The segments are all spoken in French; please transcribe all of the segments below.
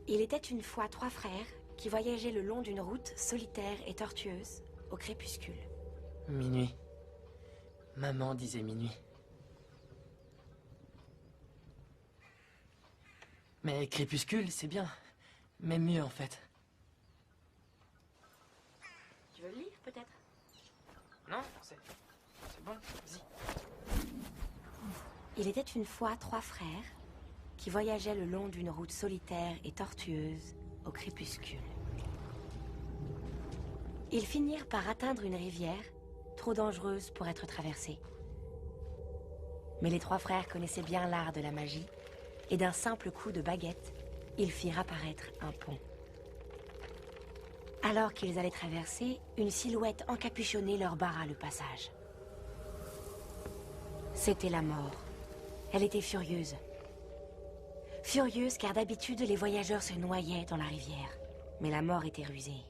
Il était une fois 3 frères qui voyageaient le long d'une route solitaire et tortueuse au crépuscule. Minuit. Maman disait minuit. Mais crépuscule, c'est bien. Même mieux, en fait. Tu veux lire, peut-être? Non, c'est bon, vas-y. Il était une fois 3 frères qui voyageaient le long d'une route solitaire et tortueuse au crépuscule. Ils finirent par atteindre une rivière trop dangereuse pour être traversée. Mais les 3 frères connaissaient bien l'art de la magie, et d'un simple coup de baguette, ils firent apparaître un pont. Alors qu'ils allaient traverser, une silhouette encapuchonnée leur barra le passage. C'était la mort. Elle était furieuse. Furieuse car d'habitude, les voyageurs se noyaient dans la rivière. Mais la mort était rusée.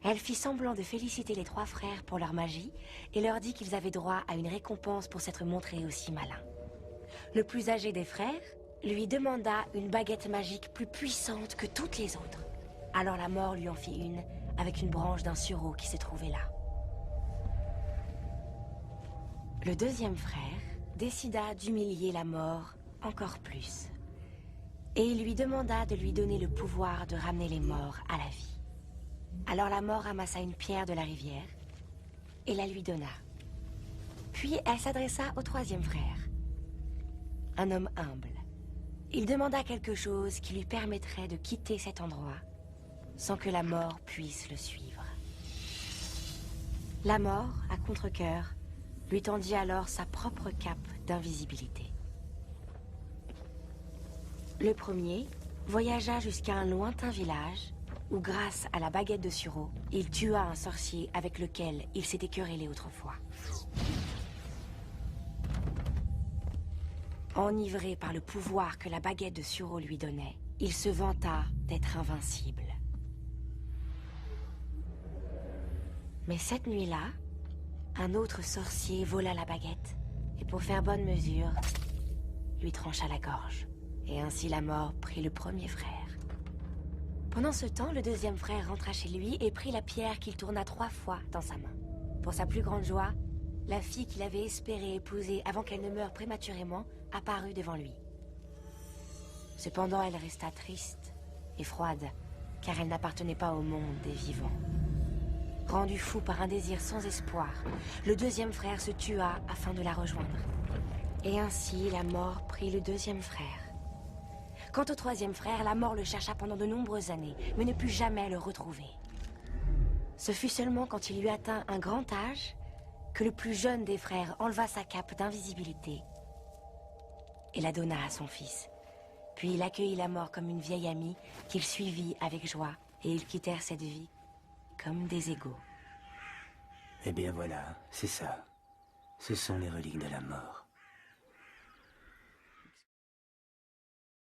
Elle fit semblant de féliciter les 3 frères pour leur magie et leur dit qu'ils avaient droit à une récompense pour s'être montrés aussi malins. Le plus âgé des frères lui demanda une baguette magique plus puissante que toutes les autres. Alors la mort lui en fit une avec une branche d'un sureau qui se trouvait là. Le deuxième frère décida d'humilier la mort encore plus. Et il lui demanda de lui donner le pouvoir de ramener les morts à la vie. Alors la mort ramassa une pierre de la rivière et la lui donna. Puis elle s'adressa au troisième frère, un homme humble. Il demanda quelque chose qui lui permettrait de quitter cet endroit sans que la mort puisse le suivre. La mort, à contre-cœur, lui tendit alors sa propre cape d'invisibilité. Le premier voyagea jusqu'à un lointain village où, grâce à la baguette de sureau, il tua un sorcier avec lequel il s'était querellé autrefois. Enivré par le pouvoir que la baguette de sureau lui donnait, il se vanta d'être invincible. Mais cette nuit-là, un autre sorcier vola la baguette et pour faire bonne mesure, lui trancha la gorge. Et ainsi la mort prit le premier frère. Pendant ce temps, le deuxième frère rentra chez lui et prit la pierre qu'il tourna 3 fois dans sa main. Pour sa plus grande joie, la fille qu'il avait espéré épouser avant qu'elle ne meure prématurément apparut devant lui. Cependant, elle resta triste et froide, car elle n'appartenait pas au monde des vivants. Rendu fou par un désir sans espoir, le deuxième frère se tua afin de la rejoindre. Et ainsi, la mort prit le deuxième frère. Quant au troisième frère, la mort le chercha pendant de nombreuses années, mais ne put jamais le retrouver. Ce fut seulement quand il eut atteint un grand âge que le plus jeune des frères enleva sa cape d'invisibilité et la donna à son fils. Puis il accueillit la mort comme une vieille amie qu'il suivit avec joie, et ils quittèrent cette vie comme des égaux. Eh bien voilà, c'est ça. Ce sont les reliques de la mort.